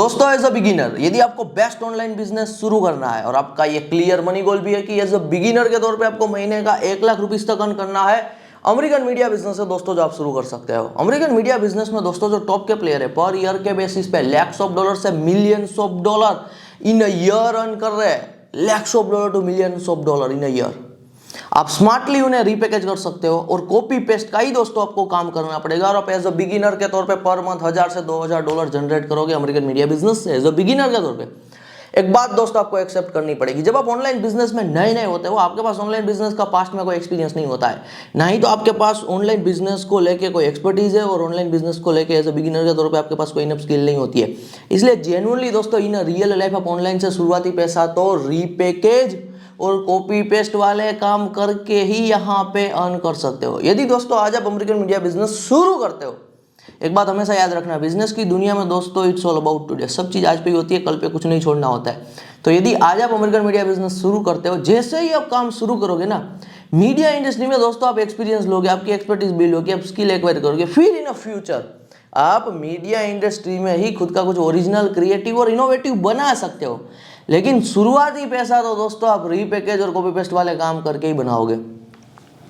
दोस्तों as a beginner यदि आपको बेस्ट ऑनलाइन बिजनेस शुरू करना है और आपका ये क्लियर मनी गोल भी है कि एज अ बिगिनर के तौर पे आपको महीने का 1 लाख रुपीस तक अर्न करना है, अमेरिकन मीडिया बिजनेस है दोस्तों जो आप शुरू कर सकते हो। अमेरिकन मीडिया बिजनेस में दोस्तों जो टॉप के प्लेयर है पर ईयर के बेसिस पे लैक्स ऑफ डॉलर से millions of dollar in a year earn कर रहे हैं, lakhs of dollar to millions of dollar in a year. आप स्मार्टली उन्हें रीपैकेज कर सकते हो और कॉपी पेस्ट का ही दोस्तों आपको काम करना पड़ेगा और आप एज अ बिगिनर के तौर पे पर मंथ 1000 से 2000 डॉलर जनरेट करोगे अमेरिकन मीडिया बिजनेस से एज अ बिगिनर के तौर पे। एक बात दोस्तों आपको एक्सेप्ट करनी पड़ेगी, जब आप ऑनलाइन बिजनेस में नए नए होते हो आपके पास ऑनलाइन बिजनेस का पास्ट में कोई एक्सपीरियंस नहीं होता है, ना ही तो आपके पास ऑनलाइन बिजनेस को लेके कोई एक्सपर्टीज है और ऑनलाइन बिजनेस को लेके एज अ बिगिनर के तौर पे आपके पास कोई इनफ स्किल नहीं होती है। इसलिए जेन्युइनली दोस्तों इन रियल लाइफ आप ऑनलाइन से शुरुआती पैसा तो रीपैकेज और कॉपी पेस्ट वाले काम करके ही यहाँ पे अर्न कर सकते हो। यदि दोस्तों आज आप अमेरिकन मीडिया बिजनेस शुरू करते हो, एक बात हमेशा याद रखना, बिजनेस की दुनिया में दोस्तों इट्स ऑल अबाउट टुडे, सब चीज आज पे ही होती है, कल पे कुछ नहीं छोड़ना होता है। तो यदि आज आप अमेरिकन मीडिया बिजनेस शुरू करते हो, जैसे ही आप काम शुरू करोगे ना मीडिया इंडस्ट्री में दोस्तों आप एक्सपीरियंस लोगे, आपकी एक्सपर्टीज बिल्ड होगी, आप स्किल एक्वायर करोगे, फिर इन अ फ्यूचर आप मीडिया इंडस्ट्री में ही खुद का कुछ ओरिजिनल क्रिएटिव और इनोवेटिव बना सकते हो। लेकिन शुरुआती पैसा तो दोस्तों आप रीपैकेज और कॉपी पेस्ट वाले काम करके ही बनाओगे।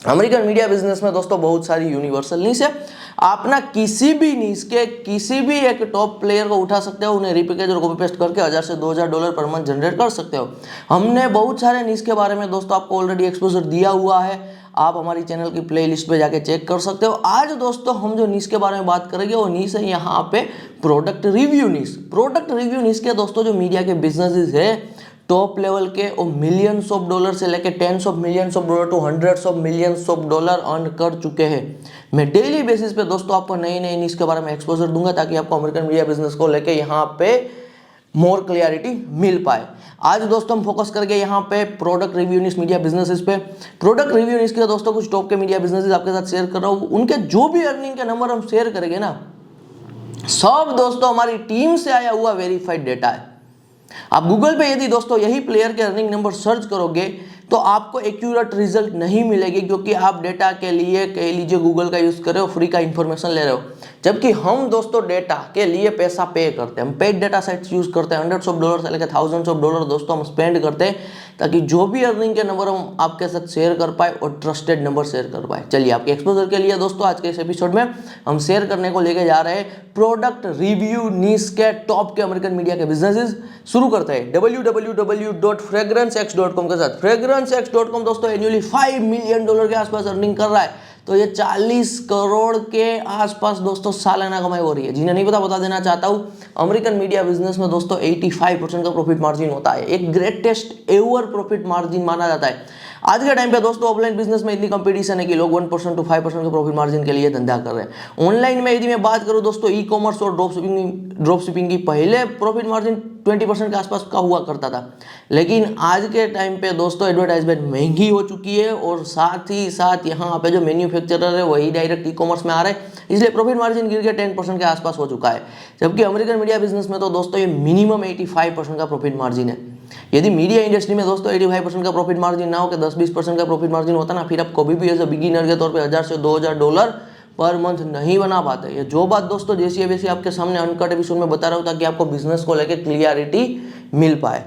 अमेरिकन मीडिया बिजनेस में दोस्तों बहुत सारी यूनिवर्सल नीश है, आप ना किसी भी नीश के किसी भी एक टॉप प्लेयर को उठा सकते हो, उन्हें रीपैकेज और कॉपी पेस्ट करके 1000 से 2000 डॉलर पर मंथ जनरेट कर सकते हो। हमने बहुत सारे नीश के बारे में दोस्तों आपको ऑलरेडी एक्सपोजर दिया हुआ है, आप हमारी चैनल की प्लेलिस्ट पे जाके चेक कर सकते हो। आज दोस्तों हम जो नीश के बारे में बात करेंगे वो नीश है यहाँ पे प्रोडक्ट रिव्यू नीश। प्रोडक्ट रिव्यू नीश के दोस्तों जो मीडिया के बिजनेसेस है टॉप लेवल के वो मिलियंस ऑफ डॉलर से लेके tens of millions of dollar to hundreds of millions of dollar earn कर चुके हैं। मैं डेली बेसिस पे दोस्तों आपको नई नई नीश के बारे में एक्सपोजर दूंगा ताकि आपको अमेरिकन मीडिया बिजनेस को लेके यहाँ पे मोर क्लियरिटी मिल पाए। आज दोस्तों हम फोकस करके यहाँ पे प्रोडक्ट रिव्यू नीश मीडिया बिजनेसेस पे। प्रोडक्ट रिव्यू नीश के दोस्तों कुछ टॉप के मीडिया बिजनेसेस आपके साथ शेयर कर रहा हूँ, उनके जो भी अर्निंग के नंबर हम शेयर करेंगे ना सब दोस्तों हमारी टीम से आया हुआ वेरीफाइड डेटा है। आप गूगल पे यदि दोस्तों यही प्लेयर के अर्निंग नंबर सर्च करोगे तो आपको एक्यूरेट रिजल्ट नहीं मिलेगी, क्योंकि आप डेटा के लिए कह लीजिए गूगल का यूज कर रहे हो, फ्री का इंफॉर्मेशन ले रहे हो, जबकि हम दोस्तों डेटा के लिए पैसा पे करते हैं, हम पेड डेटा सेट्स यूज करते हैं, हंड्रेड्स ऑफ डॉलर से लेकर थाउजेंड्स ऑफ डॉलर दोस्तों हम स्पेंड करते हैं ताकि जो भी अर्निंग के नंबर हम आपके साथ शेयर कर पाए और ट्रस्टेड नंबर शेयर कर पाए। चलिए आपके एक्सपोजर के लिए दोस्तों आज के इस एपिसोड में हम शेयर करने को लेके जा रहे हैं प्रोडक्ट रिव्यू नीश के टॉप के अमेरिकन मीडिया के बिजनेसेस। शुरू करते हैं www.fragrancex.com के साथ। fragrancex.com दोस्तों एनुअली $5 मिलियन के आसपास अर्निंग कर रहा है, तो ये 40 करोड़ के आसपास दोस्तों सालाना कमाई हो रही है। जिन्हें नहीं पता बता देना चाहता हूँ, अमेरिकन मीडिया बिजनेस में दोस्तों 85% का प्रॉफिट मार्जिन होता है, एक ग्रेटेस्ट एवर प्रॉफिट मार्जिन माना जाता है। आज के टाइम पे दोस्तों ऑफलाइन बिजनेस में इतनी कंपटीशन है कि लोग 1% टू 5% के प्रॉफिट मार्जिन के लिए धंधा कर रहे हैं। ऑनलाइन में यदि मैं बात करूं दोस्तों ई कॉमर्स और ड्रॉप शिपिंग की, पहले प्रॉफिट मार्जिन 20% के आसपास का हुआ करता था, लेकिन आज के टाइम पे दोस्तों एडवर्टाइजमेंट महंगी हो चुकी है और साथ ही साथ यहाँ पे जो मैन्युफैक्चरर है वही डायरेक्ट ई कॉमर्स में आ रहे हैं, इसलिए प्रॉफिट मार्जिन गिर के 10% के आसपास हो चुका है। जबकि अमेरिकन मीडिया बिजनेस में तो दोस्तों ये मिनिमम 85% का प्रॉफिट मार्जिन है। यदि मीडिया इंडस्ट्री में दोस्तों 85% का प्रॉफिट मार्जिन ना हो कि 10-20% का प्रॉफिट मार्जिन होता ना, फिर आप कभी भी एज अ बिगिनर के तौर पे 1000 से 2000 डॉलर पर मंथ नहीं बना पाते। ये जो बात दोस्तों जैसी है वैसी आपके सामने अनकट एपिसोड में बता रहा हूँ ताकि आपको बिजनेस को लेकर क्लियरिटी मिल पाए।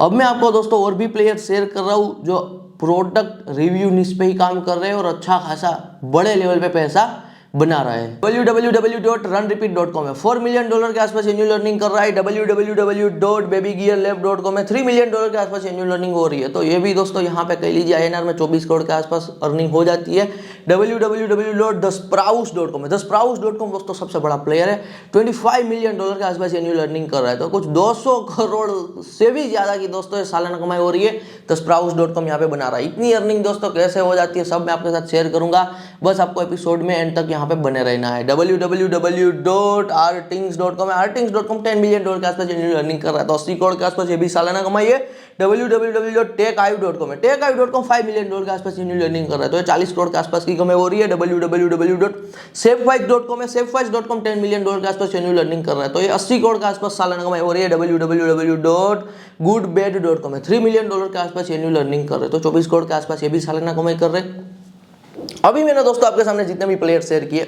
अब मैं आपको दोस्तों और भी प्लेयर शेयर कर रहा हूँ जो प्रोडक्ट रिव्यू निश पे ही काम कर रहे हैं और अच्छा खासा बड़े लेवल पे पैसा बना रहा है। www.runrepeat.com है, $4 मिलियन के आसपास एनुअल अर्निंग कर रहा है। www.babygearlab.com है, $3 मिलियन के आसपास एनुअल अर्निंग हो रही है। तो ये भी दोस्तों यहाँ पे कह लीजिए INR में 24 करोड़ के आसपास अर्निंग हो जाती है। www.thesprouse.com है, thesprouse.com दोस्तों सबसे बड़ा प्लेयर है, $25 मिलियन के आसपास एनुअल अर्निंग कर रहा है। तो कुछ 200 करोड़ से भी ज्यादा की दोस्तों सालाना कमाई हो रही है, thesprouse.com यहाँ पे बना रहा है। इतनी अर्निंग दोस्तों कैसे हो जाती है सब मैं आपके साथ शेयर करूंगा, बस आपको एपिसोड में एंड तक यहाँ पे बने रहना है। www.artings.com है, artings.com $10 मिलियन के आसपास एनुअल अर्निंग कर रहा है, तो 80 करोड़ के आसपास ये भी सालाना कमाई है। www.techive.com है, techive.com $5 मिलियन के आसपास एनुअल अर्निंग कर रहा है, तो ये 40 करोड़ के आसपास की कमाई हो रही है। www.safewise.com है, safewise.com $10 मिलियन के आसपास एनुअल अर्निंग कर रहा है, तो ये 80 करोड़ के आसपास सालाना कमाई हो रही है। www.goodbed.com है, $3 मिलियन के आसपास एनुअल अर्निंग कर रहे हैं, तो 24 करोड़ के आसपास ये भी सालाना कमाई कर रहे हैं। अभी मैंने दोस्तों आपके सामने जितने भी प्लेयर शेयर किए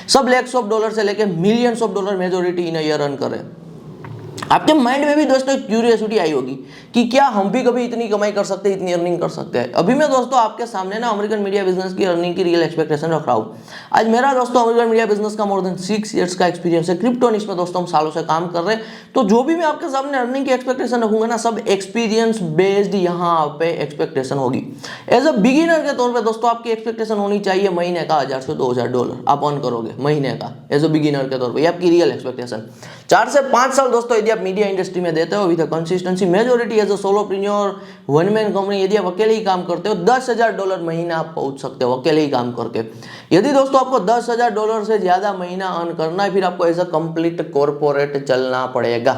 सब लैक्स ऑफ डॉलर से लेके millions of dollar majority in year earn कर रहे हैं। आपके माइंड में भी दोस्तों क्यूरियोसिटी आई होगी कि क्या हम भी कभी इतनी कमाई कर सकते हैं, इतनी अर्निंग कर सकते हैं। अभी मैं दोस्तों आपके सामने ना अमेरिकन मीडिया बिजनेस की अर्निंग की रियल एक्सपेक्टेशन रख रहा हूँ। आज मेरा दोस्तों अमेरिकन मीडिया बिजनेस का मोर देन 6 इयर्स का एक्सपीरियंस है। क्रिप्टोनिक्स में दोस्तों हम सालों से काम कर रहे हैं, तो जो भी मैं आपके सामने अर्निंग की एक्सपेक्टेशन रखूंगा ना, सब एक्सपीरियंस बेस्ड यहाँ पे एक्सपेक्टेशन होगी। एज अ बिगिनर के तौर पर दोस्तों आपकी एक्सपेक्टेशन होनी चाहिए महीने का $1000 से $2000 आप अर्न करोगे महीने का, एज अ बिगिनर के तौर पर। ये आपकी रियल एक्सपेक्टेशन। 4 से 5 साल दोस्तों यदि आप मीडिया इंडस्ट्री में देते हो with consistency, majority as a solopreneur, one man company, यदि आप अकेले ही काम करते हो, $10,000 महीना आप पहुंच सकते हो अकेले ही काम करके। यदि दोस्तों आपको $10,000 से ज्यादा महीना अर्न करना है, फिर आपको एज अ कंप्लीट कॉर्पोरेट चलना पड़ेगा।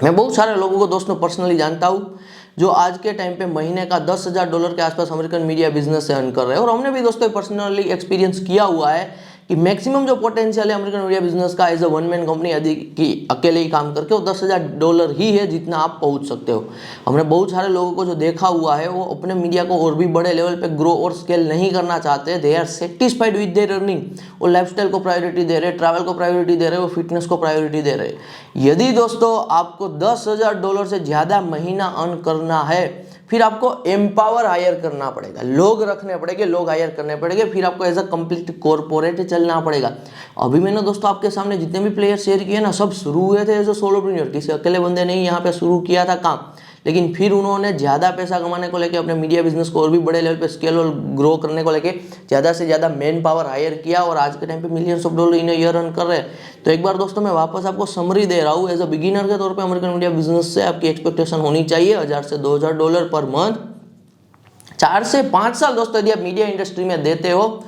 मैं बहुत सारे लोगों को दोस्तों पर्सनली जानता हूँ जो आज के टाइम पे महीने का $10,000 के आसपास अमेरिकन मीडिया बिजनेस से अर्न कर रहे हैं। और हमने भी दोस्तों पर्सनली एक्सपीरियंस किया हुआ है कि मैक्सिमम जो पोटेंशियल है अमेरिकन मीडिया बिजनेस का as a one man company यदि कि अकेले ही काम करके, वो $10,000 ही है जितना आप पहुंच सकते हो। हमने बहुत सारे लोगों को जो देखा हुआ है वो अपने मीडिया को और भी बड़े लेवल पे ग्रो और स्केल नहीं करना चाहते। They are satisfied with their earning. वो लाइफस्टाइल को प्रायोरिटी दे रहे, ट्रैवल को प्रायोरिटी दे रहे, वो फिटनेस को प्रायोरिटी दे रहे। यदि दोस्तों आपको $10,000 से ज़्यादा महीना अर्न करना है, फिर आपको एम्पावर हायर करना पड़ेगा, लोग रखने पड़ेंगे, लोग हायर करने पड़ेंगे, फिर आपको एज अ कंप्लीट कॉर्पोरेट चलना पड़ेगा। अभी मैंने दोस्तों आपके सामने जितने भी प्लेयर शेयर किए ना, सब शुरू हुए थे एज अ सोलोप्रेन्योर। किसी अकेले बंदे ने ही यहाँ पे शुरू किया था काम, लेकिन फिर उन्होंने ज़्यादा पैसा कमाने को लेकर अपने मीडिया बिजनेस को और भी बड़े लेवल पे स्केल और ग्रो करने को लेकर ज़्यादा से ज़्यादा मैन पावर हायर किया, और आज के टाइम पे $millions इन ईयर अर्न कर रहे हैं। तो एक बार दोस्तों मैं वापस आपको समरी दे रहा हूँ, एज अ बिगिनर के तौर पे अमेरिकन मीडिया बिजनेस से आपकी एक्सपेक्टेशन होनी चाहिए $1000 से $2000 पर मंथ। 4 से 5 साल दोस्तों यदि आप मीडिया इंडस्ट्री में देते हो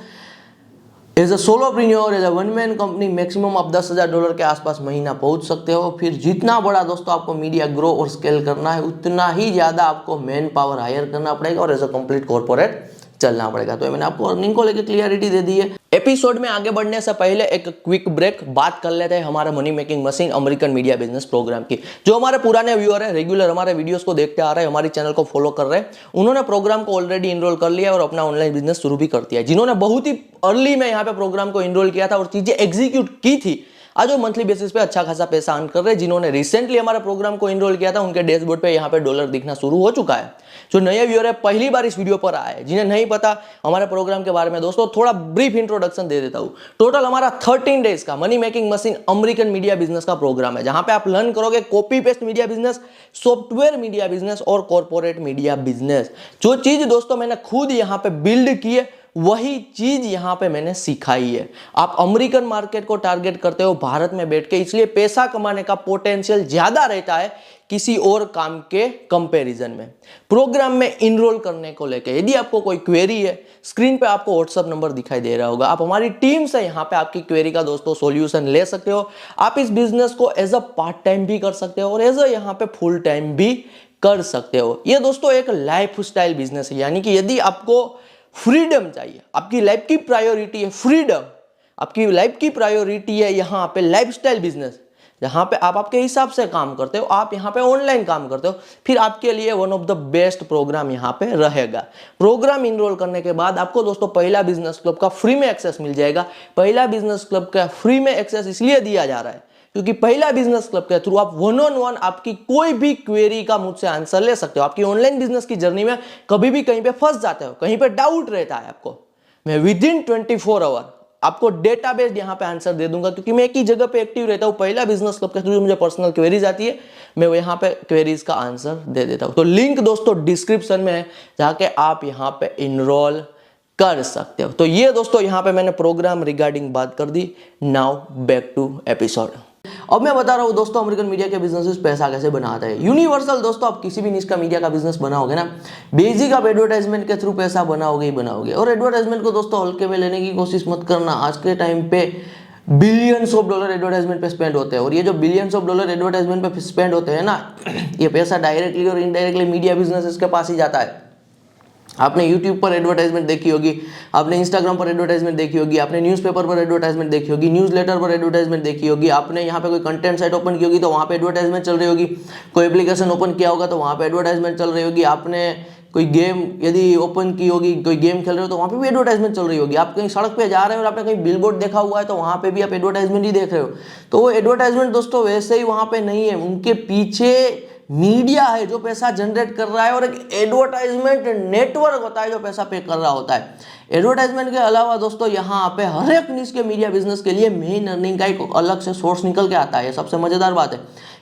as a solopreneur, as a one man company, maximum आप $10,000 के आसपास महीना पहुंच सकते हो। फिर जितना बड़ा दोस्तों आपको मीडिया ग्रो और स्केल करना है, उतना ही ज़्यादा आपको मैन पावर हायर करना पड़ेगा और एज अ कंप्लीट कॉर्पोरेट चलना पड़ेगा। तो मैंने आपको अर्निंग को लेकर क्लियरिटी दे दी है। एपिसोड में आगे बढ़ने से पहले एक क्विक ब्रेक, बात कर लेते हैं हमारे money making machine American media business program की। जो हमारे पुराने व्यूअर है, रेगुलर हमारे वीडियोस को देखते आ रहे हैं, हमारी चैनल को फॉलो कर रहे हैं, उन्होंने प्रोग्राम को ऑलरेडी इनरोल कर लिया और अपना ऑनलाइन बिजनेस शुरू भी कर दिया है। जिन्होंने बहुत ही अर्ली में यहाँ पे प्रोग्राम को इनरोल किया था और चीजें एग्जीक्यूट की थी, आज वो मंथली बेसिस पे अच्छा खासा पैसा अर्न कर रहे हैं। जिन्होंने रिसेंटली हमारे प्रोग्राम को इनरोल किया था, उनके डैशबोर्ड पे यहाँ पे डॉलर दिखना शुरू हो चुका है। जो नए व्यूअर है, पहली बार इस वीडियो पर आए, जिन्हें नहीं पता हमारे प्रोग्राम के बारे में, दोस्तों थोड़ा ब्रीफ इंट्रोडक्शन दे देता हूँ। टोटल हमारा 13 डेज का money making machine American media business का प्रोग्राम है, जहां पे आप लर्न करोगे copy paste media business, software media business और कॉर्पोरेट मीडिया बिजनेस। जो चीज दोस्तों मैंने खुद यहाँ पे बिल्ड की है, वही चीज यहां पे मैंने सिखाई है। आप अमेरिकन मार्केट को टारगेट करते हो भारत में बैठ के, इसलिए पैसा कमाने का पोटेंशियल ज्यादा रहता है किसी और काम के कंपैरिजन में। प्रोग्राम में इनरोल करने को लेकर यदि आपको कोई क्वेरी है, स्क्रीन पे आपको व्हाट्सएप नंबर दिखाई दे रहा होगा, आप हमारी टीम से यहाँ पे आपकी क्वेरी का दोस्तों सॉल्यूशन ले सकते हो। आप इस बिजनेस को एज अ पार्ट टाइम भी कर सकते हो और एज अ यहाँ पे फुल टाइम भी कर सकते हो। ये दोस्तों एक लाइफ स्टाइल बिजनेस है, यानी कि यदि आपको फ्रीडम चाहिए, आपकी लाइफ की प्रायोरिटी है फ्रीडम, आपकी लाइफ की प्रायोरिटी है यहाँ पे लाइफस्टाइल बिजनेस, जहां पे आप आपके हिसाब से काम करते हो, आप यहाँ पे ऑनलाइन काम करते हो, फिर आपके लिए one of the best program यहाँ पे रहेगा। प्रोग्राम इनरोल करने के बाद आपको दोस्तों पहला बिजनेस क्लब का फ्री में एक्सेस मिल जाएगा। पहला बिजनेस क्लब का फ्री में एक्सेस इसलिए दिया जा रहा है क्योंकि पहला बिजनेस क्लब के थ्रू आप वन ऑन वन आपकी कोई भी क्वेरी का मुझसे आंसर ले सकते हो। आपकी ऑनलाइन बिजनेस की जर्नी में कभी भी कहीं पे फंस जाते हो, कहीं पे डाउट रहता है आपको, मैं विद इन 24 आवर आपको डेटाबेस यहाँ पे आंसर दे दूंगा, क्योंकि मैं एक ही जगह पे एक्टिव रहता हूँ। पहला बिजनेस क्लब के थ्रू मुझे पर्सनल क्वेरीज आती है, मैं वो यहाँ पे क्वेरीज का आंसर दे देता हूँ। तो लिंक दोस्तों डिस्क्रिप्शन में है, जाके आप यहाँ पे इनरोल कर सकते हो। तो ये दोस्तों यहाँ पे मैंने प्रोग्राम रिगार्डिंग बात कर दी। Now back to episode. अब मैं बता रहा हूँ दोस्तों अमेरिकन मीडिया के बिजनेसेस पैसा कैसे बनाते हैं। यूनिवर्सल दोस्तों, आप किसी भी निश का मीडिया का बिजनेस बनाओगे ना, बेसिक आप एडवर्टाइजमेंट के थ्रू पैसा बनाओगे ही बनाओगे। और एडवर्टाइजमेंट को दोस्तों हल्के में लेने की कोशिश मत करना। आज के टाइम पे $billions एडवर्टाइजमेंट पे स्पेंड होते हैं, और ये जो $billions एडवर्टाइजमेंट पे स्पेंड होते हैं ना, ये पैसा डायरेक्टली और इनडायरेक्टली मीडिया बिजनेसेस के पास ही जाता है। आपने YouTube पर एडवर्टाइजमेंट देखी होगी, आपने Instagram पर एडवर्टाइजमेंट देखी होगी, आपने न्यूज़पेपर पर एडवर्टाइजमेंट देखी होगी, न्यूज़लेटर पर एडवर्टाइजमेंट देखी होगी, आपने यहाँ पे कोई कंटेंट साइट ओपन की होगी तो वहाँ पे एडवर्टाइजमेंट चल रही होगी, कोई एप्लीकेशन ओपन किया होगा तो वहाँ पे एडवर्टाइजमेंट चल रही होगी, आपने कोई गेम यदि ओपन की होगी, कोई गेम खेल रहे हो तो वहाँ पे भी एडवर्टाइजमेंट चल रही होगी। आप कहीं सड़क पे जा रहे हो और आपने कहीं बिलबोर्ड देखा हुआ है तो वहाँ पे भी आप एडवर्टाइजमेंट ही देख रहे हो। तो वो एडवर्टाइजमेंट दोस्तों वैसे ही वहाँ पे नहीं है, उनके पीछे मीडिया है जो पैसा जनरेट कर रहा है और एक एडवर्टाइजमेंट नेटवर्क होता है जो पैसा पे कर रहा होता है। एडवर्टाइजमेंट के अलावा दोस्तों यहाँ पे हर एक निश के मीडिया बिजनेस के लिए मेन अर्निंग का एक अलग से सोर्स निकल के आता है। ये सबसे मजेदार बात है।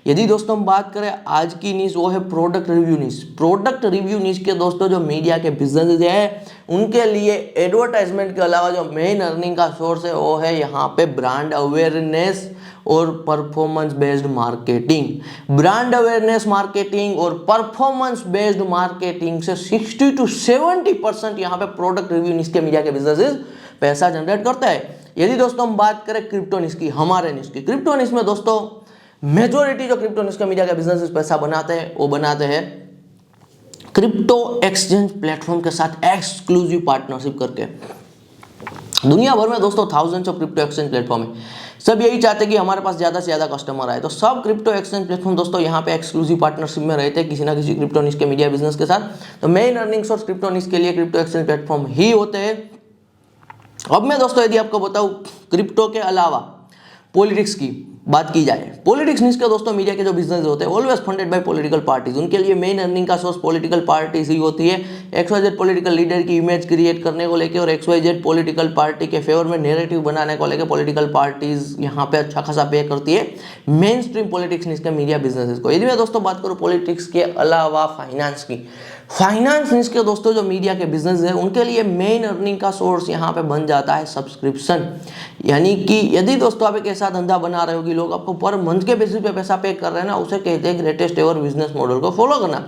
यदि दोस्तों हम बात करें आज की निश, वो है प्रोडक्ट रिव्यू निश। प्रोडक्ट रिव्यू निश के दोस्तों जो मीडिया के बिजनेस है उनके लिए एडवर्टाइजमेंट के अलावा जो मेन अर्निंग का सोर्स है वो है यहाँ पे ब्रांड अवेयरनेस और performance based marketing. Brand awareness marketing और परफॉर्मेंस बेस्ड मार्केटिंग से 60 to 70% यहाँ पे प्रोडक्ट रिव्यू निश के मीडिया के बिजनेसेस पैसा जनरेट करते हैं। यदि दोस्तों हम बात करें क्रिप्टो निश की, हमारे निश की, क्रिप्टो निश में दोस्तों मेजोरिटी जो क्रिप्टो निश के मीडिया के बिजनेसेस पैसा बनाते हैं वो बनाते हैं क्रिप्टो एक्सचेंज प्लेटफॉर्म के साथ एक्सक्लूसिव पार्टनरशिप करके। दुनिया भर में दोस्तों thousands of crypto exchange platform है। सब यही चाहते हैं कि हमारे पास ज़्यादा से ज़्यादा कस्टमर आए, तो सब क्रिप्टो एक्सचेंज प्लेटफॉर्म दोस्तों यहाँ पे एक्सक्लूसिव पार्टनरशिप में रहते हैं किसी ना किसी क्रिप्टो निश के मीडिया बिजनेस के साथ। तो मेन अर्निंग सोर्स क्रिप्टो निश के लिए क्रिप्टो एक्सचेंज प्लेटफॉर्म ही होते हैं। अब मैं दोस्तों यदि आपको बताऊँ क्रिप्टो के अलावा पॉलिटिक्स की बात की जाए, पॉलिटिक्स निश के दोस्तों मीडिया के जो बिजनेस होते हैं always funded by political parties. उनके लिए मेन अर्निंग का सोर्स पॉलिटिकल पार्टीज ही होती है। XYZ पॉलिटिकल लीडर की इमेज क्रिएट करने को लेके और XYZ पॉलिटिकल पार्टी के फेवर में नैरेटिव बनाने को लेके पॉलिटिकल पार्टीज यहाँ पे अच्छा खासा पे करती है मेन स्ट्रीम पॉलिटिक्स निश के मीडिया बिजनेसेस को। यदि मैं दोस्तों बात करूँ पॉलिटिक्स के अलावा फाइनेंस की, फाइनेंस निश के दोस्तों जो मीडिया के बिजनेस है उनके लिए मेन अर्निंग का सोर्स यहाँ पे बन जाता है सब्सक्रिप्शन। यानी कि यदि दोस्तों आप एक ऐसा धंधा बना रहे हो कि लोग आपको पर मंथ के बेसिस पे पैसा पे कर रहे हैं ना, उसे कहते हैं ग्रेटेस्ट एवर बिजनेस मॉडल को फॉलो करना।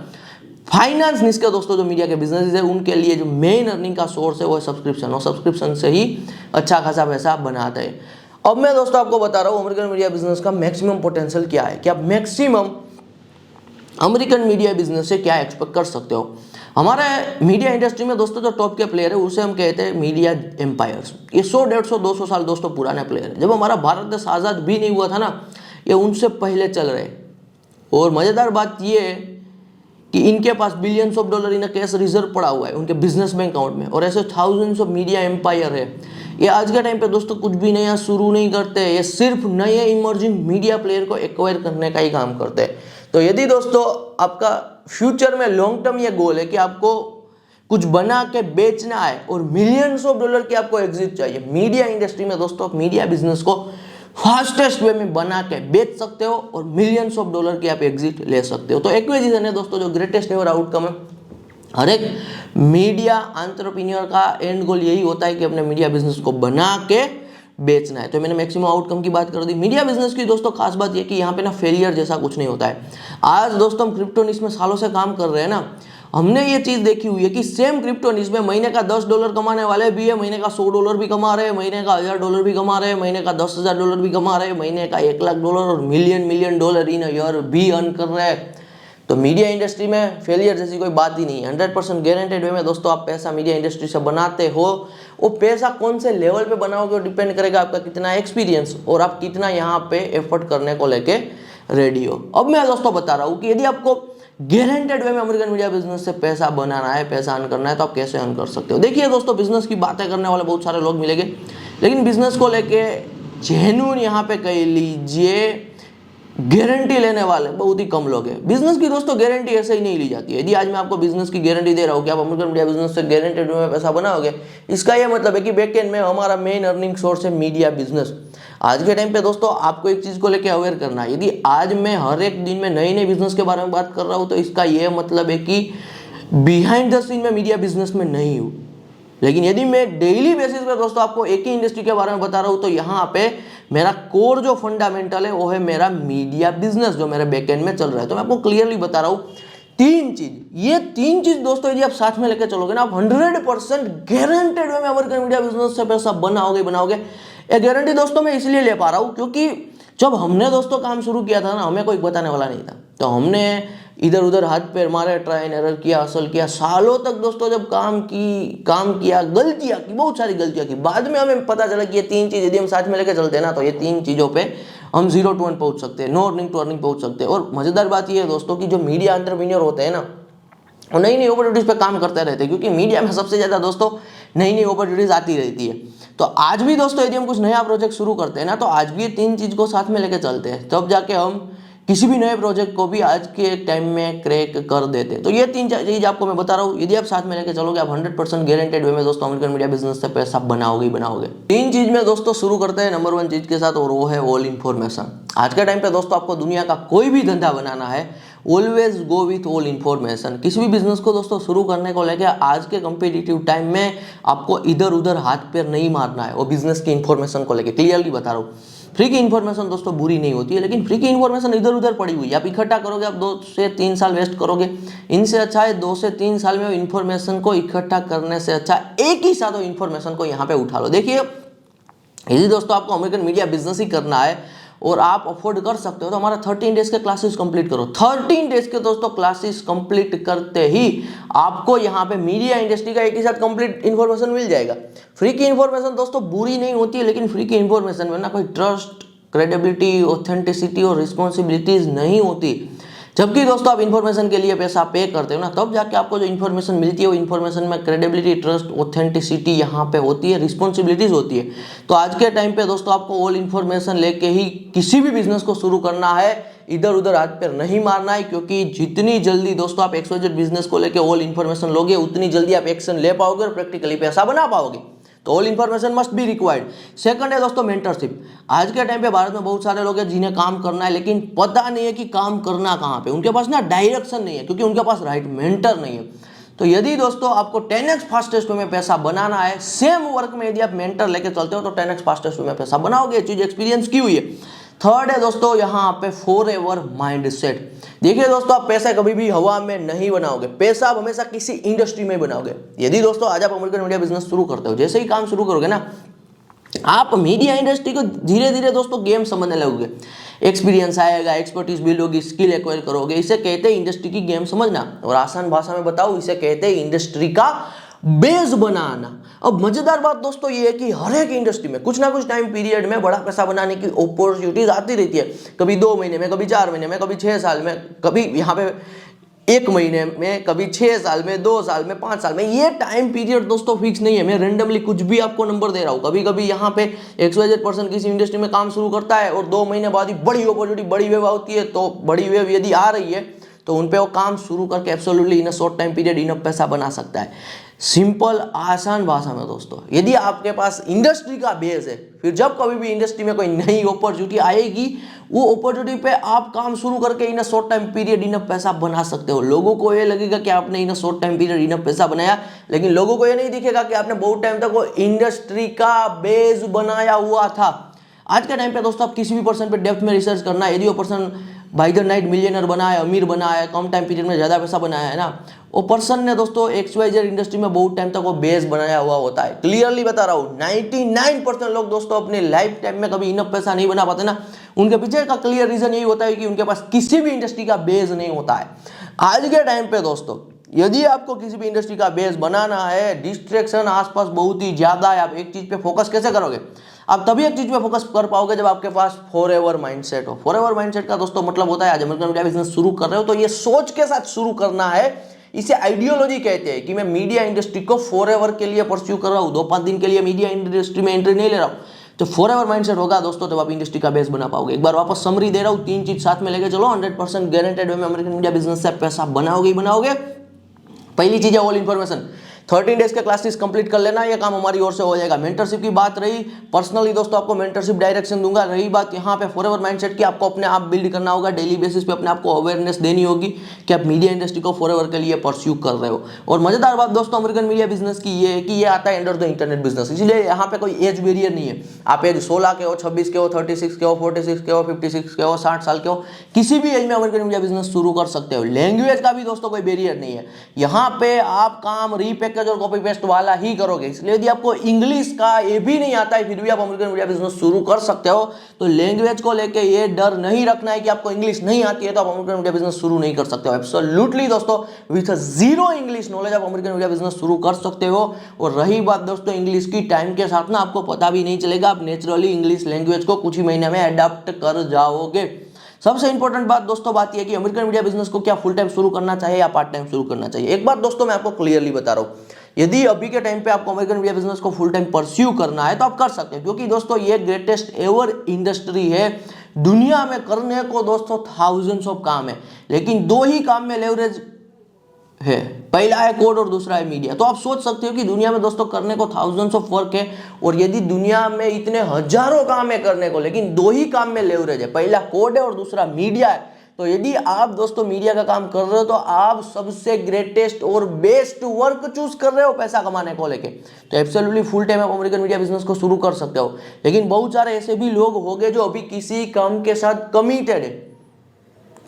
फाइनेंस निश के दोस्तों जो मीडिया के बिजनेस है उनके लिए जो मेन अर्निंग का सोर्स है वो है सब्सक्रिप्शन, और सब्सक्रिप्शन से ही अच्छा खासा पैसा बनाते हैं। अब मैं दोस्तों आपको बता रहा हूँ अमेरिकन मीडिया बिजनेस का मैक्सिमम पोटेंशियल क्या है, कि आप मैक्सिमम अमेरिकन मीडिया बिजनेस से क्या एक्सपेक्ट कर सकते हो। हमारे मीडिया इंडस्ट्री में दोस्तों जो टॉप के प्लेयर है उसे हम कहते हैं मीडिया एम्पायर्स। ये 100, 150, 200 साल दोस्तों पुराने प्लेयर है। जब हमारा भारत देश आज़ाद भी नहीं हुआ था ना, ये उनसे पहले चल रहे। और मज़ेदार बात ये है कि इनके पास billions of dollar in cash reserve पड़ा हुआ है उनके बिजनेस बैंक अकाउंट में, और ऐसे थाउजेंड्स ऑफ मीडिया एम्पायर है। ये आज के टाइम पे दोस्तों कुछ भी नया शुरू नहीं करते, ये सिर्फ नए इमर्जिंग मीडिया प्लेयर को एक्वायर करने का ही काम करते हैं। तो यदि दोस्तों आपका फ्यूचर में लॉन्ग टर्म ये गोल है कि आपको कुछ बना के बेचना है और मिलियंस ऑफ डॉलर की आपको एग्जिट चाहिए मीडिया इंडस्ट्री में, दोस्तों आप मीडिया बिजनेस को फास्टेस्ट वे में बना के बेच सकते हो और मिलियंस ऑफ डॉलर की आप एग्जिट ले सकते हो। तो एक्विजिशन है दोस्तों जो ग्रेटेस्ट एवर आउटकम है। हर एक मीडिया एंटरप्रेन्योर का एंड गोल यही होता है कि अपने मीडिया बिजनेस को बना के बेचना है। तो मैंने मैक्सिमम आउटकम की बात कर दी। मीडिया बिजनेस की दोस्तों खास बात यह कि यहाँ पे ना फेलियर जैसा कुछ नहीं होता है। आज दोस्तों हम क्रिप्टो निश में सालों से काम कर रहे हैं ना, हमने ये चीज़ देखी हुई है कि सेम क्रिप्टो निश में महीने का $10 कमाने वाले भी है, महीने का $100 भी कमा रहे हैं, महीने का $1000 भी कमा रहे हैं, महीने का $10,000 भी कमा रहे हैं, महीने का $1,00,000 और मिलियन डॉलर इन ईयर भी अर्न कर रहे हैं। तो मीडिया इंडस्ट्री में फेलियर जैसी कोई बात ही नहीं है। 100% गारंटेड वे में दोस्तों आप पैसा मीडिया इंडस्ट्री से बनाते हो। वो पैसा कौन से लेवल पे बनाओगे वो डिपेंड करेगा आपका कितना एक्सपीरियंस और आप कितना यहाँ पे एफर्ट करने को लेके रेडी हो। अब मैं दोस्तों बता रहा हूँ कि यदि आपको गारंटेड वे में अमेरिकन मीडिया बिजनेस से पैसा बनाना है, पैसा अर्न करना है, तो आप कैसे अर्न कर सकते हो। देखिए दोस्तों, बिजनेस की बातें करने वाले बहुत सारे लोग मिलेंगे, लेकिन बिजनेस को लेके जेन्युइन यहाँ पे कह लीजिए गारंटी लेने वाले बहुत ही कम लोग हैं। बिजनेस की दोस्तों गारंटी ऐसे ही नहीं ली जाती है। यदि आज मैं आपको बिजनेस की गारंटी दे रहा हूँ कि आप अमेरिकन मीडिया बिजनेस से गारंटेड में पैसा बनाओगे, इसका यह मतलब है कि बैक एंड में हमारा मेन अर्निंग सोर्स है मीडिया बिजनेस। आज के टाइम पे दोस्तों आपको एक चीज को लेकर अवेयर करना है। यदि आज मैं हर एक दिन में नए नए बिजनेस के बारे में बात कर रहा हूँ तो इसका यह मतलब है कि बिहाइंड द सीन में मीडिया बिजनेस में नहीं हूँ। लेकिन यदि मैं डेली बेसिस पे दोस्तों आपको एक ही इंडस्ट्री के बारे में बता रहा हूँ तो यहाँ पे मेरा कोर जो फंडामेंटल है वो है मेरा मीडिया बिजनेस जो मेरे बैकएंड में चल रहा है। तो मैं आपको क्लियरली बता रहा हूँ तीन चीज दोस्तों यदि आप साथ में लेकर चलोगे ना, आप 100% गारंटेड वे में अमेरिकन मीडिया बिजनेस से पैसा बनाओगे। ये गारंटी दोस्तों मैं इसलिए ले पा रहा हूँ क्योंकि जब हमने दोस्तों काम शुरू किया था ना, हमें कोई बताने वाला नहीं था। तो हमने इधर उधर हाथ पैर मारे, ट्राई एंड एरर किया, असल किया, सालों तक दोस्तों जब काम किया, गलतियां की, बहुत सारी गलतियां की। बाद में हमें पता चला कि ये तीन चीज यदि हम साथ में लेकर चलते हैं ना, तो ये तीन चीजों पे हम 0 to 1 पहुंच सकते हैं, नो अर्निंग टू अर्निंग पहुंच सकते हैं। और मजेदार बात ये है दोस्तों कि जो मीडिया एंटरप्रेन्योर होते हैं ना, और नई नई अपॉर्चुनिटीज़ पे काम करते रहते हैं, क्योंकि मीडिया में सबसे ज़्यादा दोस्तों नई नई अपॉर्चुनिटीज़ आती रहती है। तो आज भी दोस्तों यदि हम कुछ नया प्रोजेक्ट शुरू करते हैं ना, तो आज भी ये 3 चीज़ को साथ में लेके चलते हैं, तब जाके हम किसी भी नए प्रोजेक्ट को भी आज के टाइम में क्रैक कर देते हैं। तो ये 3 चीज़ आपको मैं बता रहा हूँ, यदि आप साथ में लेके चलोगे, आप 100% गारंटेड वे में दोस्तों अमेरिकन मीडिया बिजनेस से पैसा बनाओगे ही बनाओगे। 3 चीज़ में दोस्तों शुरू करते हैं नंबर 1 चीज़ के साथ, और वो है ऑल इन्फॉर्मेशन। आज के टाइम पे दोस्तों आपको दुनिया का कोई भी धंधा बनाना है, always go with all information. किसी भी बिजनेस को दोस्तों शुरू करने को लेकर आज के कंपेटिटिव टाइम में आपको इधर उधर हाथ पैर नहीं मारना है, वो बिजनेस की इन्फॉर्मेशन को लेकर क्लियरली बता रहा हूँ। फ्री की इन्फॉर्मेशन दोस्तों बुरी नहीं होती है, लेकिन फ्री की इन्फॉर्मेशन इधर उधर पड़ी हुई है, आप इकट्ठा करोगे, आप 2 से 3 साल वेस्ट करोगे। इनसे अच्छा है 2 से 3 साल में इन्फॉर्मेशन को इकट्ठा करने से अच्छा एक ही साथ इन्फॉर्मेशन को यहाँ पे उठा लो। देखिए, यदि दोस्तों आपको अमेरिकन मीडिया बिजनेस ही करना है और आप अफोर्ड कर सकते हो, तो हमारा 13 डेज के क्लासेस कंप्लीट करो। 13 डेज के दोस्तों क्लासेस कंप्लीट करते ही आपको यहाँ पे मीडिया इंडस्ट्री का एक ही साथ कंप्लीट इन्फॉर्मेशन मिल जाएगा। फ्री की इन्फॉर्मेशन दोस्तों बुरी नहीं होती है, लेकिन फ्री की इन्फॉर्मेशन में ना कोई ट्रस्ट, क्रेडिबिलिटी, ऑथेंटिसिटी और रिस्पॉन्सिबिलिटीज नहीं होती। जबकि दोस्तों आप इन्फॉर्मेशन के लिए पैसा पे करते हो ना, तब जाके आपको जो इन्फॉर्मेशन मिलती है वो इन्फॉर्मेशन में क्रेडिबिलिटी, ट्रस्ट, ऑथेंटिसिटी यहाँ पे होती है, रिस्पॉन्सिबिलिटीज होती है। तो आज के टाइम पे दोस्तों आपको ऑल इन्फॉर्मेशन लेके ही किसी भी बिजनेस को शुरू करना है, इधर उधर हाथ पैर नहीं मारना है, क्योंकि जितनी जल्दी दोस्तों आप XYZ बिजनेस को लेके ऑल इन्फॉर्मेशन लोगे, उतनी जल्दी आप एक्शन ले पाओगे और प्रैक्टिकली पैसा बना पाओगे। तो all information must be required. Second है दोस्तों मेंटरशिप। आज के टाइम पे भारत में बहुत सारे लोग हैं जिन्हें काम करना है, लेकिन पता नहीं है कि काम करना कहाँ पे, उनके पास ना डायरेक्शन नहीं है, क्योंकि उनके पास राइट मेंटर नहीं है। तो यदि दोस्तों आपको 10x फास्टेस्ट वे में पैसा बनाना है, सेम वर्क में यदि आप मेंटर लेके चलते हो, तो 10x फास्टेस्ट वे में पैसा बनाओगे। ये चीज एक्सपीरियंस की हुई है। थर्ड है दोस्तों यहाँ पे फॉरएवर माइंडसेट। देखिए दोस्तों, आप पैसा कभी भी हवा में नहीं बनाओगे, पैसा आप हमेशा किसी इंडस्ट्री में बनाओगे। यदि दोस्तों आज आप अमेरिकन मीडिया बिजनेस शुरू करते हो, जैसे ही काम शुरू करोगे ना, आप मीडिया इंडस्ट्री को धीरे धीरे दोस्तों गेम समझने लगोगे। एक्सपीरियंस आएगा, एक्सपर्टीज बिल्ड होगी, स्किल एक्वायर करोगे। इसे कहते हैं इंडस्ट्री की गेम समझना, और आसान भाषा में बताऊं, इसे कहते हैं इंडस्ट्री का बेस बनाना। अब मजेदार बात दोस्तों ये है कि हर एक इंडस्ट्री में कुछ ना कुछ टाइम पीरियड में बड़ा पैसा बनाने की अपॉर्चुनिटीज आती रहती है। कभी 2 महीने में, कभी 4 महीने में, कभी 6 साल में, कभी यहाँ पे 1 महीने में, कभी 6 साल में, 2 साल में, 5 साल में। ये टाइम पीरियड दोस्तों फिक्स नहीं है, मैं रेंडमली कुछ भी आपको नंबर दे रहा हूँ। कभी कभी यहाँ पे XYZ पर्सन किसी इंडस्ट्री में काम शुरू करता है और 2 महीने बाद ही बड़ी अपॉर्चुनिटी, बड़ी वेव आती है। तो बड़ी वेव यदि आ रही है तो उन पे वो काम शुरू करके absolutely in a short time period enough पैसा बना सकता है। सिंपल आसान भाषा में दोस्तों, यदि आपके पास इंडस्ट्री का बेस है, फिर जब कभी भी इंडस्ट्री में कोई नई अपॉर्चुनिटी आएगी, वो अपॉर्चुनिटी पे आप काम शुरू करके in a short time period enough पैसा बना सकते हो। लोगों को ये लगेगा कि आपने in a short time period enough पैसा बनाया, लेकिन लोगों को ये नहीं दिखेगा कि आपने बहुत टाइम तक वो इंडस्ट्री का बेस बनाया हुआ था। आज के टाइम पे दोस्तों आप किसी भी पर्सन पे डेप्थ में रिसर्च करना है, यदि वो person by the night millionaire बना है, अमीर बना है, कम टाइम पीरियड में ज़्यादा पैसा बनाया है ना, वो पर्सन ने दोस्तों XYZ इंडस्ट्री में बहुत टाइम तक वो बेस बनाया हुआ होता है। क्लियरली बता रहा हूँ, 99% लोग दोस्तों अपने लाइफ टाइम में कभी इनफ पैसा नहीं बना पाते ना, उनके पीछे का क्लियर रीजन यही होता है कि उनके पास किसी भी इंडस्ट्री का बेस नहीं होता है। आज के टाइम पे दोस्तों यदि आपको किसी भी इंडस्ट्री का बेस बनाना है, डिस्ट्रैक्शन आसपास बहुत ही ज्यादा है, आप एक चीज पे फोकस कैसे करोगे? आप तभी एक चीज पे फोकस कर पाओगे जब आपके पास फॉरएवर माइंडसेट हो। फॉरएवर माइंडसेट का दोस्तों मतलब होता है, आज अमेरिकन मीडिया बिजनेस शुरू कर रहे हो तो ये सोच के साथ शुरू करना है। इसे आइडियोलॉजी कहते हैं कि मैं मीडिया इंडस्ट्री को फॉरएवर के लिए परस्यू कर रहा हूँ, 2-5 दिन के लिए मीडिया इंडस्ट्री में एंट्री नहीं ले रहा हूँ। तो फॉरएवर माइंडसेट होगा दोस्तों तब आप इंडस्ट्री का बेस बना पाओगे। एक बार वापस समरी दे रहा हूँ, 3 चीज साथ में लेके चलो, 100% गारंटेड वे में अमेरिकन मीडिया बिजनेस से पैसा बनाओगे ही बनाओगे। पहली चीज है ऑल इन्फॉर्मेशन। 13 डेज के क्लासेस कंप्लीट कर लेना, ये काम हमारी ओर से हो जाएगा। मेंटरशिप की बात रही, पर्सनली दोस्तों आपको मेंटरशिप डायरेक्शन दूंगा। रही बात यहाँ पे फॉरएवर माइंडसेट की, आपको अपने आप बिल्ड करना होगा, डेली बेसिस पे अपने आप को अवेयरनेस देनी होगी कि आप मीडिया इंडस्ट्री को फॉरएवर के लिए परस्यू कर रहे हो। और मजेदार बात दोस्तों अमेरिकन मीडिया बिजनेस की ये है कि ये आता है अंडर द इंटरनेट बिजनेस, इसलिए यहाँ पे कोई एज बैरियर नहीं है। आप एज 16 के हो, 26 के हो, 36 के हो, 46 के हो, 56 के हो, 60 साल के हो, किसी भी एज में अमेरिकन मीडिया बिजनेस शुरू कर सकते हो। लैंग्वेज का भी दोस्तों कोई बैरियर नहीं है, यहाँ पे आप काम रीपैकेज और कॉपी पेस्ट वाला ही करोगे। इसलिए यदि आपको इंग्लिश का ये भी नहीं आता है फिर भी आप अमेरिकन मीडिया बिजनेस शुरू कर सकते हो। तो लैंग्वेज को लेके ये डर नहीं रखना है कि आपको इंग्लिश नहीं आती है तो आप अमेरिकन मीडिया बिजनेस शुरू नहीं कर सकते हो। एब्सोल्युटली दोस्तों विथ जीरो इंग्लिश नॉलेज आप अमेरिकन मीडिया बिजनेस शुरू कर सकते हो। और रही बात दोस्तों इंग्लिश की, टाइम के साथ ना आपको पता भी नहीं चलेगा, आप नेचुरली इंग्लिश लैंग्वेज को कुछ ही महीने में अडॉप्ट कर जाओगे। सबसे इंपॉर्टेंट बात दोस्तों बात यह है कि अमेरिकन मीडिया बिजनेस को क्या फुल टाइम शुरू करना चाहिए या पार्ट टाइम शुरू करना चाहिए। एक बात दोस्तों मैं आपको क्लियरली बता रहा हूँ, यदि अभी के टाइम पे आपको अमेरिकन मीडिया बिजनेस को फुल टाइम परस्यू करना है तो आप कर सकते हैं, क्योंकि दोस्तों ये ग्रेटेस्ट एवर इंडस्ट्री है। दुनिया में करने को दोस्तों थाउजेंड्स ऑफ काम है, लेकिन दो ही काम में लेवरेज है, पहला है कोड और दूसरा है मीडिया। तो आप सोच सकते हो कि दुनिया में दोस्तों करने को थाउजेंड्स ऑफ वर्क है, और यदि दुनिया में इतने हजारों काम है करने को, लेकिन दो ही काम में लेवरेज है, पहला कोड है और दूसरा मीडिया है। तो यदि आप दोस्तों मीडिया का काम कर रहे हो तो आप सबसे ग्रेटेस्ट और बेस्ट वर्क चूज कर रहे हो पैसा कमाने को लेके। तो एब्सोल्युटली फुल टाइम आप अमेरिकन मीडिया बिजनेस को शुरू कर सकते हो। लेकिन बहुत सारे ऐसे भी लोग होंगे जो अभी किसी काम के साथ कमिटेड है,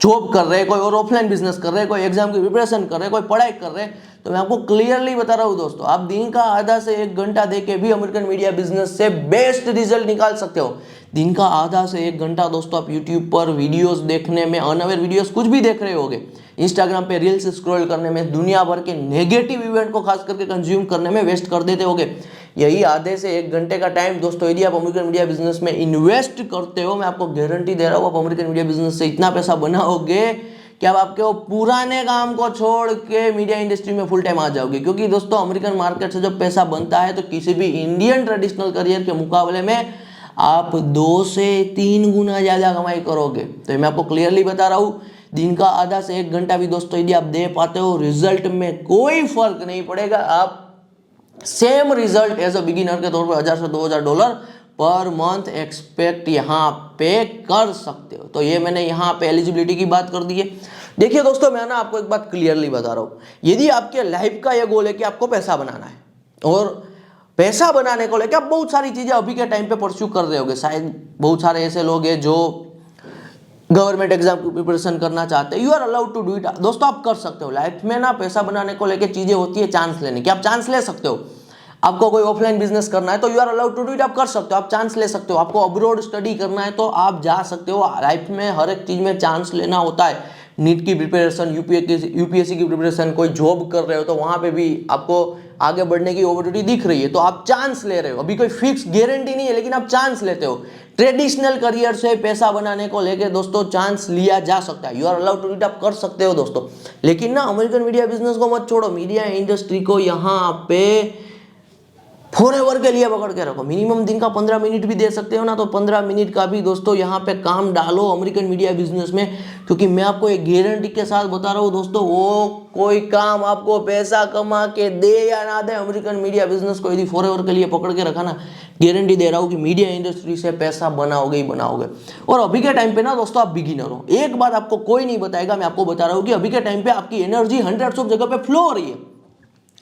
जॉब कर रहे हैं, कोई और ऑफलाइन बिजनेस कर रहे हैं, कोई एग्जाम की प्रिपरेशन कर रहे हैं, कोई पढ़ाई कर रहे हैं। तो मैं आपको क्लियरली बता रहा हूँ दोस्तों, आप दिन का आधा से 1 घंटा देके भी अमेरिकन मीडिया बिजनेस से बेस्ट रिजल्ट निकाल सकते हो। दिन का आधा से 1 घंटा दोस्तों आप यूट्यूब पर वीडियोस देखने में, अनअवेयर वीडियोस कुछ भी देख रहे होगे, इंस्टाग्राम पे रील्स स्क्रॉल करने में, दुनिया भर के नेगेटिव इवेंट को खास करके कंज्यूम करने में वेस्ट कर देते होगे। यही आधे से 1 घंटे का टाइम दोस्तों यदि आप अमेरिकन मीडिया बिजनेस में इन्वेस्ट करते हो, मैं आपको गारंटी दे रहा हूँ, आप अमेरिकन मीडिया बिजनेस से इतना पैसा बनाओगे कि आप आपके वो पुराने काम को छोड़ के मीडिया इंडस्ट्री में फुल टाइम आ जाओगे। क्योंकि दोस्तों अमेरिकन मार्केट से जब पैसा बनता है तो किसी भी इंडियन ट्रेडिशनल करियर के मुकाबले में आप 2 से 3 गुना ज़्यादा कमाई करोगे। तो मैं आपको क्लियरली बता रहा हूँ, दिन का आधा से 1 घंटा भी दोस्तों यदि आप दे पाते हो, रिजल्ट में कोई फर्क नहीं पड़ेगा। आप same result as a beginner के तौर पर $1000 से $2000 पर मंथ एक्सपेक्ट यहाँ पे कर सकते हो। तो ये मैंने यहाँ पे एलिजिबिलिटी की बात कर दी है। देखिए दोस्तों, मैं ना आपको एक बात क्लियरली बता रहा हूँ, यदि आपके लाइफ का ये गोल है कि आपको पैसा बनाना है, और पैसा बनाने को लेकर आप बहुत सारी चीजें अभी के टाइम पे परस्यू कर रहे होगे, शायद बहुत सारे ऐसे लोग हैं जो गवर्नमेंट एग्जाम की प्रिपरेशन करना चाहते हैं, you are allowed to do it. दोस्तों आप कर सकते हो। लाइफ में ना पैसा बनाने को लेकर चीजें होती है चांस लेने की, आप चांस ले सकते हो। आपको कोई ऑफलाइन बिजनेस करना है तो you are allowed to do it, आप कर सकते हो, आप चांस ले सकते हो। आपको अब्रॉड स्टडी करना है तो आप जा सकते हो। लाइफ में हर एक चीज में चांस लेना होता है। नीट की प्रिपरेशन, यूपीएससी की प्रिपरेशन, कोई जॉब कर रहे हो तो वहां पे भी आपको आगे बढ़ने की अपॉर्चुनिटी दिख रही है तो आप चांस ले रहे हो। अभी कोई फिक्स गारंटी नहीं है, लेकिन आप चांस लेते हो। ट्रेडिशनल करियर से पैसा बनाने को लेके दोस्तों चांस लिया जा सकता है, you are allowed to it, आप कर सकते हो दोस्तों। लेकिन ना अमेरिकन मीडिया बिजनेस को मत छोड़ो, मीडिया इंडस्ट्री को यहाँ पे फॉरएवर के लिए पकड़ के रखो। मिनिमम दिन का 15 मिनट भी दे सकते हो ना, तो 15 मिनट का भी दोस्तों यहाँ पे काम डालो अमेरिकन मीडिया बिजनेस में। क्योंकि मैं आपको एक गारंटी के साथ बता रहा हूँ दोस्तों, वो कोई काम आपको पैसा कमा के दे या ना दे, अमेरिकन मीडिया बिजनेस को यदि फॉरएवर के लिए पकड़ के रखा ना, गारंटी दे रहा हूँ कि मीडिया इंडस्ट्री से पैसा बनाओगे ही बनाओगे। और अभी के टाइम पे ना दोस्तों आप बिगिनर हो, एक बात आपको कोई नहीं बताएगा, मैं आपको बता रहा हूँ कि अभी के टाइम पे आपकी एनर्जी हंड्रेड्स ऑफ जगह पे फ्लो हो रही है।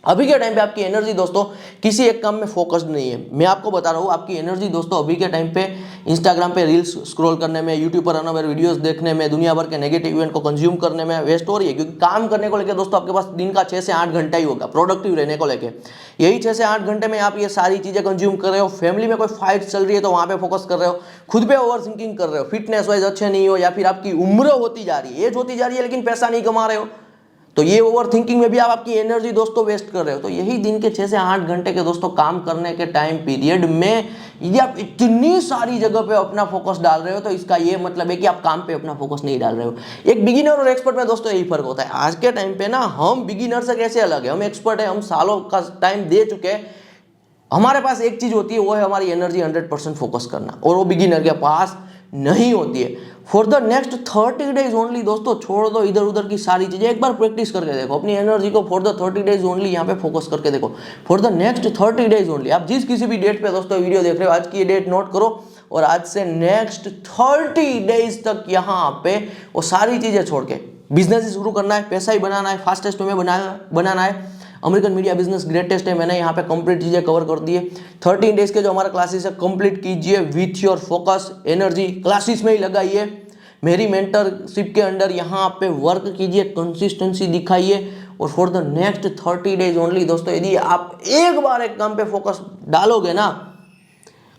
अभी के टाइम पे आपकी एनर्जी दोस्तों किसी एक काम में फोकस्ड नहीं है। मैं आपको बता रहा हूँ, आपकी एनर्जी दोस्तों अभी के टाइम पे इंस्टाग्राम पे रील्स स्क्रॉल करने में, यूट्यूब पर अनअवेयर वीडियोस देखने में, दुनिया भर के नेगेटिव इवेंट को कंज्यूम करने में वेस्ट हो रही है। क्योंकि काम करने को लेकर दोस्तों आपके पास दिन का 6 से 8 घंटा ही होगा प्रोडक्टिव रहने को लेकर। यही 6 से 8 घंटे में आप ये सारी चीजें कंज्यूम कर रहे हो। फैमिली में कोई फाइट चल रही है तो वहां पे फोकस कर रहे हो, खुद पे ओवर थिंकिंग कर रहे हो, फिटनेस वाइज अच्छे नहीं हो, या फिर आपकी उम्र होती जा रही है, एज होती जा रही है, लेकिन पैसा नहीं कमा रहे हो, तो ये ओवर थिंकिंग में भी आप आपकी एनर्जी दोस्तों वेस्ट कर रहे हो। तो यही दिन के 6 से 8 घंटे के दोस्तों काम करने के टाइम पीरियड में यदि आप इतनी सारी जगह पे अपना फोकस डाल रहे हो तो इसका ये मतलब है कि आप काम पे अपना फोकस नहीं डाल रहे हो। एक बिगिनर और एक्सपर्ट में दोस्तों यही फर्क होता है। आज के टाइम पे ना हम बिगिनर से कैसे अलग है, हम एक्सपर्ट है, हम सालों का टाइम दे चुके हैं, हमारे पास एक चीज होती है, वो है हमारी एनर्जी 100% फोकस करना, और वो बिगिनर के पास नहीं होती है। For the next 30 days only दोस्तों छोड़ दो इधर उधर की सारी चीजें, एक बार प्रैक्टिस करके देखो अपनी एनर्जी को। फॉर द 30 डेज ओनली यहाँ पे फोकस करके देखो, for the next 30 days only. आप जिस किसी भी डेट पे दोस्तों वीडियो देख रहे हो, आज की ये डेट नोट करो, और आज से नेक्स्ट 30 डेज तक यहाँ पे वो सारी चीजें छोड़ के बिजनेस ही शुरू करना है, पैसा ही बनाना है, फास्टेस्ट में बनाना है। अमेरिकन मीडिया बिजनेस ग्रेटेस्ट है, मैंने यहाँ पे कंप्लीट चीजें कवर कर दी है। 13 डेज के जो हमारा क्लासेस है कंप्लीट कीजिए with your focus, energy classes में ही लगाइए। मेरी मेंटरशिप के अंडर यहाँ पे वर्क कीजिए, कंसिस्टेंसी दिखाइए, और for the next 30 days only दोस्तों यदि आप एक बार एक काम पे फोकस डालोगे ना,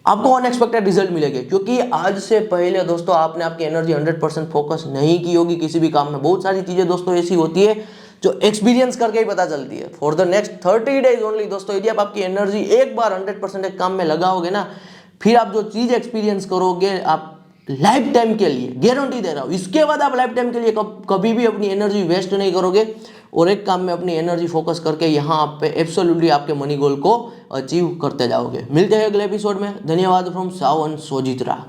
आपको अनएक्सपेक्टेड रिजल्ट मिलेंगे। क्योंकि आज से पहले दोस्तों आपने आपकी एनर्जी 100% फोकस नहीं की होगी किसी भी काम में। बहुत सारी चीजें दोस्तों ऐसी होती है जो एक्सपीरियंस करके ही पता चलती है। For the next 30 days only दोस्तों यदि आप आपकी एनर्जी एक बार 100% एक काम में लगाओगे ना, फिर आप जो चीज एक्सपीरियंस करोगे, आप लाइफ टाइम के लिए, गारंटी दे रहा हूँ। इसके बाद आप लाइफ टाइम के लिए कभी भी अपनी एनर्जी वेस्ट नहीं करोगे और एक काम में अपनी एनर्जी फोकस करके यहाँ आप पे एब्सोल्युटली आपके मनी गोल को अचीव करते जाओगे। मिलते हैं अगले एपिसोड में। धन्यवाद फ्रॉम सावन सोजित्रा।